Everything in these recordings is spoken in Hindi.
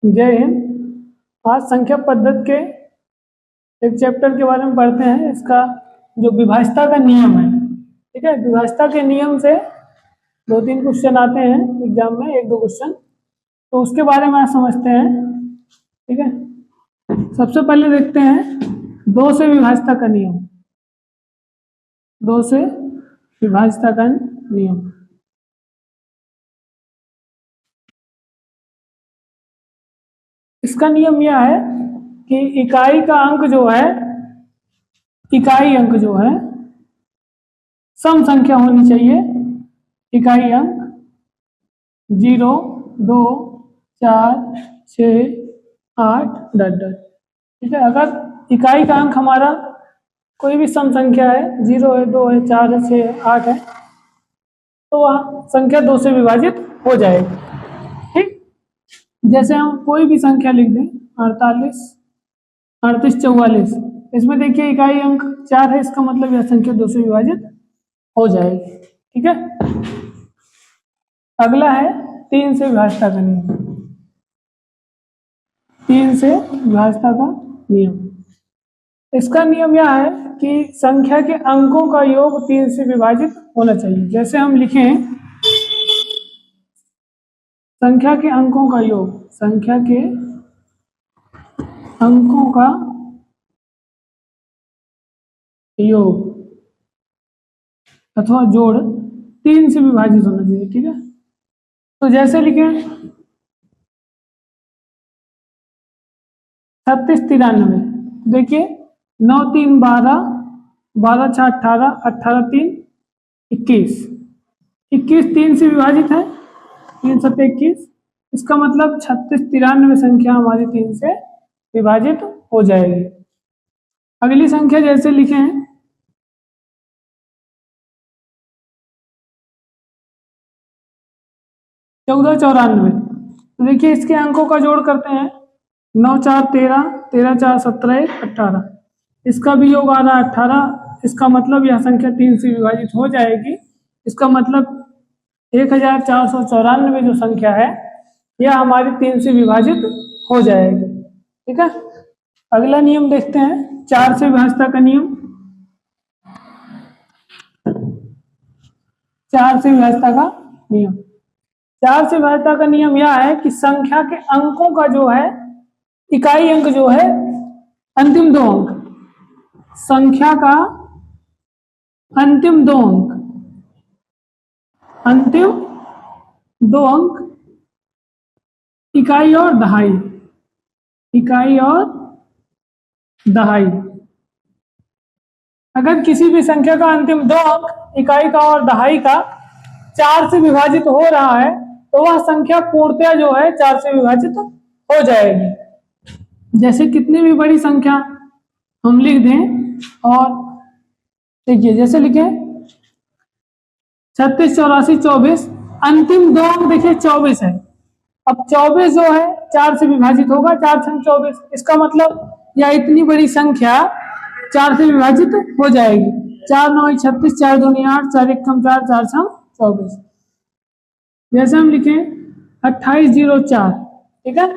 जय हिंद। आज संख्या पद्धति के एक चैप्टर के बारे में पढ़ते हैं। इसका जो विभाज्यता का नियम है, ठीक है, विभाज्यता के नियम से 2-3 क्वेश्चन आते हैं एग्जाम में, 1-2 क्वेश्चन, तो उसके बारे में आज समझते हैं। ठीक है, सबसे पहले देखते हैं 2 से विभाज्यता का नियम। 2 से विभाज्यता का नियम। इसका नियम यह है कि इकाई का अंक जो है, इकाई अंक जो है सम संख्या होनी चाहिए। इकाई अंक 0, 2, 4, 6, 8 डट डट। ठीक है, अगर इकाई का अंक हमारा कोई भी सम संख्या है, 0 है, 2 है, 4 है, 6 है, 8 है, तो वह संख्या 2 से विभाजित हो जाएगी। ठीक, जैसे हम कोई भी संख्या लिख दें, 48, 38, 44, इसमें देखिए इकाई अंक 4 है, इसका मतलब यह संख्या 2 से विभाजित हो जाएगी। ठीक है, अगला है 3 से विभाज्यता का नियम। 3 से विभाज्यता का नियम, इसका नियम यह है कि संख्या के अंकों का योग 3 से विभाजित होना चाहिए। जैसे हम लिखें संख्या के अंकों का योग, संख्या के अंकों का योग अथवा जोड़ 3 से विभाजित होना चाहिए। ठीक है, तो जैसे लिखें 36, 93, देखिए 9, 3, 12, 12, 6, 18, 18, 3, 21, 21 3 से विभाजित है, 3, 7, 21, इसका मतलब 36, 93 संख्या हमारी 3 से विभाजित हो जाएगी। अगली संख्या जैसे लिखें 14, 94, तो देखिए इसके अंकों का जोड़ करते हैं, 9, 4, 13, 13, 4, 17, 18, इसका भी योग आ रहा है 18, इसका मतलब यह संख्या 3 से विभाजित हो जाएगी। इसका मतलब 1494 जो संख्या है यह हमारी 3 से विभाजित हो जाएगी। ठीक है, अगला नियम देखते हैं 4 से विभाज्यता का नियम। 4 से विभाज्यता का नियम, 4 से विभाज्यता का नियम यह है कि संख्या के अंकों का जो है, इकाई अंक जो है अंतिम 2 अंक, संख्या का अंतिम 2 अंक, अंतिम 2 अंक इकाई और दहाई, इकाई और दहाई। अगर किसी भी संख्या का अंतिम 2 अंक इकाई का और दहाई का 4 से विभाजित हो रहा है तो वह संख्या पूर्णतया जो है 4 से विभाजित हो जाएगी। जैसे कितनी भी बड़ी संख्या हम लिख दें, और देखिए जैसे लिखें 36, 84, 24, अंतिम 2 अंक देखिए 24 है। अब 24 जो है 4 से विभाजित होगा, 4 छंग 24, इसका मतलब यह इतनी बड़ी संख्या 4 से विभाजित हो जाएगी। 4 9 36, 4 2 8, 4 1 4, 4 6 24। जैसे हम लिखें 2804, ठीक है।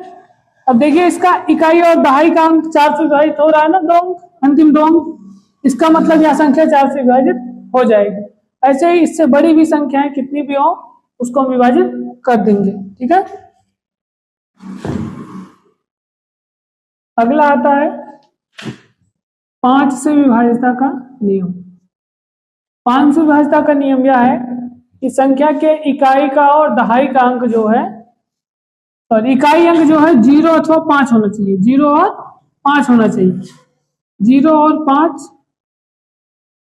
अब देखिए इसका इकाई और दहाई का अंक 4 से विभाजित हो रहा है ना, 2 अंक, अंतिम 2 अंक, इसका मतलब यह संख्या 4 से विभाजित हो जाएगी। ऐसे ही इससे बड़ी भी संख्याएं कितनी भी हो उसको हम विभाजित कर देंगे। ठीक है, अगला आता है 5 से विभाज्यता का नियम। 5 से विभाज्यता का नियम यह है कि संख्या के इकाई का और दहाई का अंक जो है, और इकाई अंक जो है 0 अथवा 5 होना चाहिए, 0 और 5 होना चाहिए, 0 और 5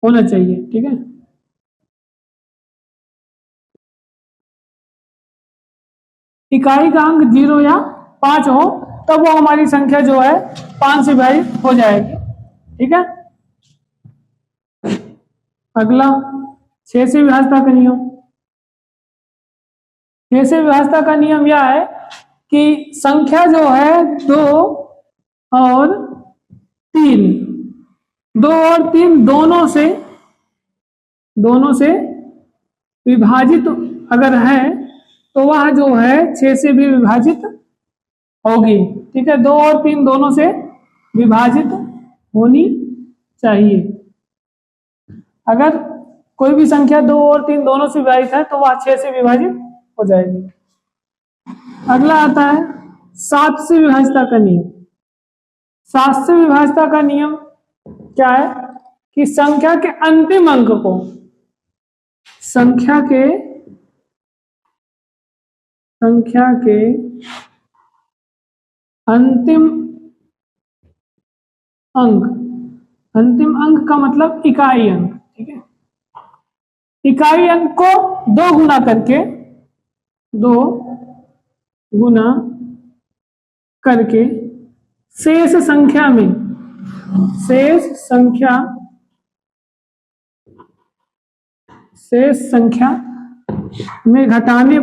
होना चाहिए। ठीक है, इकाई का अंक 0 या 5 हो तब वो हमारी संख्या जो है 5 से विभाजित हो जाएगी। ठीक है, अगला 6 से विभाज्यता का नियम। 6 से विभाज्यता का नियम यह है कि संख्या जो है 2 और 3, 2 और 3 दोनों से विभाजित अगर है तो वह जो है 6 से भी विभाजित होगी। ठीक है, 2 और 3 दोनों से विभाजित होनी चाहिए। अगर कोई भी संख्या 2 और 3 दोनों से विभाजित है तो वह 6 से विभाजित हो जाएगी। अगला आता है 7 से विभाजिता का नियम। 7 से विभाजिता का नियम क्या है कि संख्या के अंतिम अंक को संख्या के अंतिम अंक का मतलब इकाई अंक। ठीक है, इकाई अंक को 2 गुना करके शेष संख्या में घटाने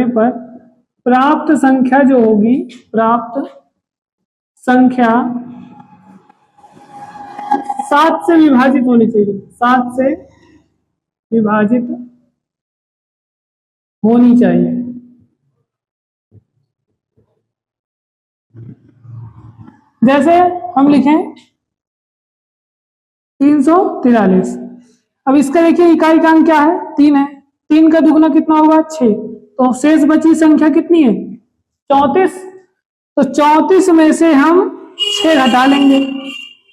पर प्राप्त संख्या जो होगी, प्राप्त संख्या 7 से विभाजित होनी चाहिए। 7 से विभाजित होनी चाहिए। जैसे हम लिखें 343। अब इसका देखिए इकाई का अंक क्या है, 3 है। 3 का दुगुना कितना होगा, 6। तो शेष बची संख्या कितनी है, 34। तो 34 में से हम 6 घटा लेंगे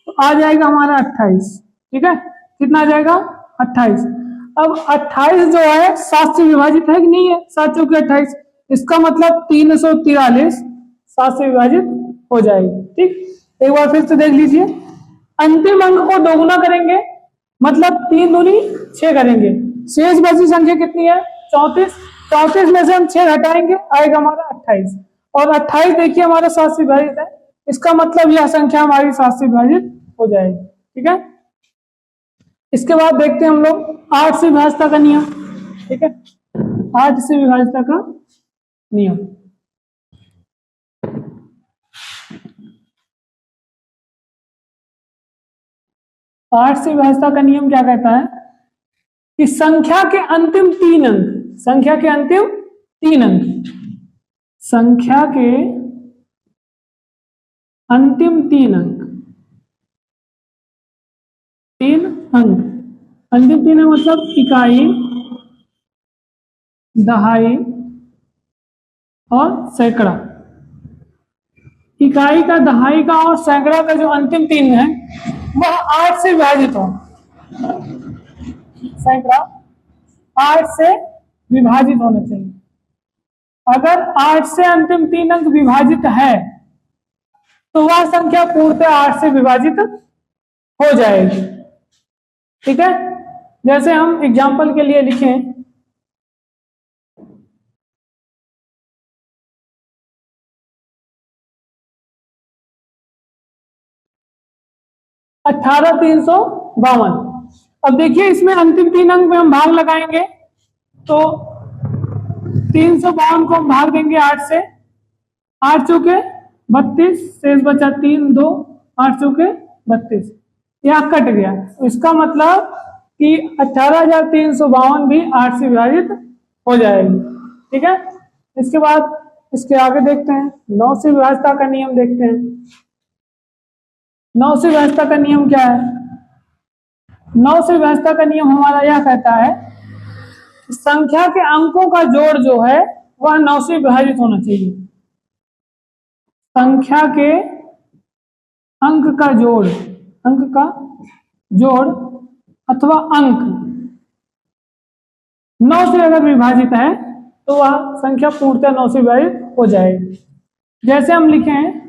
तो आ जाएगा हमारा 28। ठीक है, कितना आ जाएगा, 28। अब 28 जो है 7 से विभाजित है कि नहीं है, 7 चौके 28। इसका मतलब 343 7 से विभाजित हो जाएगी। ठीक, एक बार फिर से देख लीजिए। अंतिम अंक को 2 गुना करेंगे मतलब 3 दूनी 6 करेंगे। शेष बची संख्या कितनी है, 34। 34 में से हम 6 घटाएंगे, आएगा हमारा 28। और 28 देखिए हमारा 7 से विभाजित है, इसका मतलब यह संख्या हमारी 7 से विभाजित हो जाएगी। ठीक है, इसके बाद देखते हैं हम लोग 8 से विभाजिता का नियम। ठीक है, 8 से विभाजिता का नियम। 8 से विभाजिता का नियम क्या कहता है कि संख्या के अंतिम 3 अंक, संख्या के अंतिम 3 अंक, संख्या के अंतिम 3 अंक, 3 अंक, अंतिम 3 अंक मतलब इकाई, दहाई और सैकड़ा। इकाई का, दहाई का और सैकड़ा का जो अंतिम 3 है वह 8 से विभाजित हो। सैकड़ा 8 से विभाजित होना चाहिए। अगर 8 से अंतिम 3 अंक विभाजित है तो वह संख्या पूर्णतः 8 से विभाजित हो जाएगी। ठीक है, जैसे हम एग्जाम्पल के लिए लिखें 18,352। अब देखिए इसमें अंतिम 3 अंक में हम भाग लगाएंगे तो 352 को हम भाग देंगे 8 से, 8 चौके 32, शेष बचा 3, 2, 8 चौके 32, यह कट गया। तो इसका मतलब कि 18,352 भी 8 से विभाजित हो जाएगी। ठीक है, इसके बाद इसके आगे देखते हैं 9 से विभाजिता का नियम देखते हैं। 9 से विभाजिता का नियम क्या है, 9 से विभाजिता का नियम हमारा यह कहता है कि संख्या के अंकों का जोड़ जो है वह 9 से विभाजित होना चाहिए। संख्या के अंक का जोड़ अथवा अंक 9 से अगर विभाजित है तो वह संख्या पूर्णतः 9 से विभाजित हो जाएगी। जैसे हम लिखें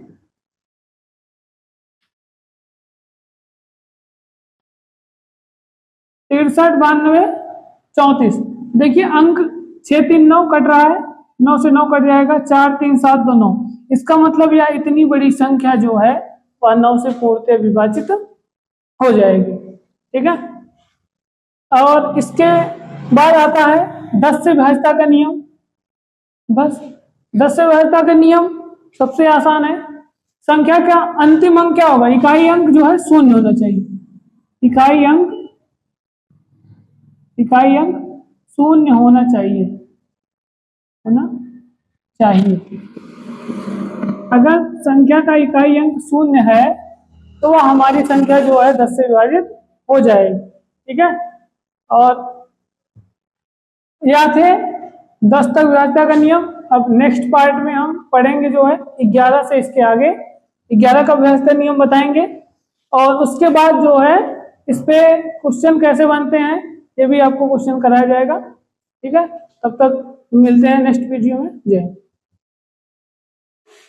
63, 92, 34। देखिए अंक 6, 3, 9 कट रहा है, 9 से 9 कट जाएगा, 4, 3, 7, 2, 9। इसका मतलब यह इतनी बड़ी संख्या जो है वह 9 से पूर्णतः विभाजित हो जाएगी। ठीक है, और इसके बाद आता है 10 से विभाजिता का नियम। 10 से विभाजिता का नियम सबसे आसान है। संख्या का अंतिम अंक क्या होगा, इकाई अंक जो है 0 होना चाहिए। इकाई अंक शून्य होना चाहिए, होना चाहिए। अगर संख्या का इकाई अंक शून्य है तो वह हमारी संख्या जो है 10 से विभाजित हो जाएगी। ठीक है, और यह थे 10 तक विभाज्यता का नियम। अब नेक्स्ट पार्ट में हम पढ़ेंगे जो है 11 से इसके आगे 11 का विभाज्यता नियम बताएंगे, और उसके बाद जो है इस पे क्वेश्चन कैसे बनते हैं ये भी आपको क्वेश्चन कराया जाएगा। ठीक है, तब तक मिलते हैं नेक्स्ट वीडियो में। जय हिंद।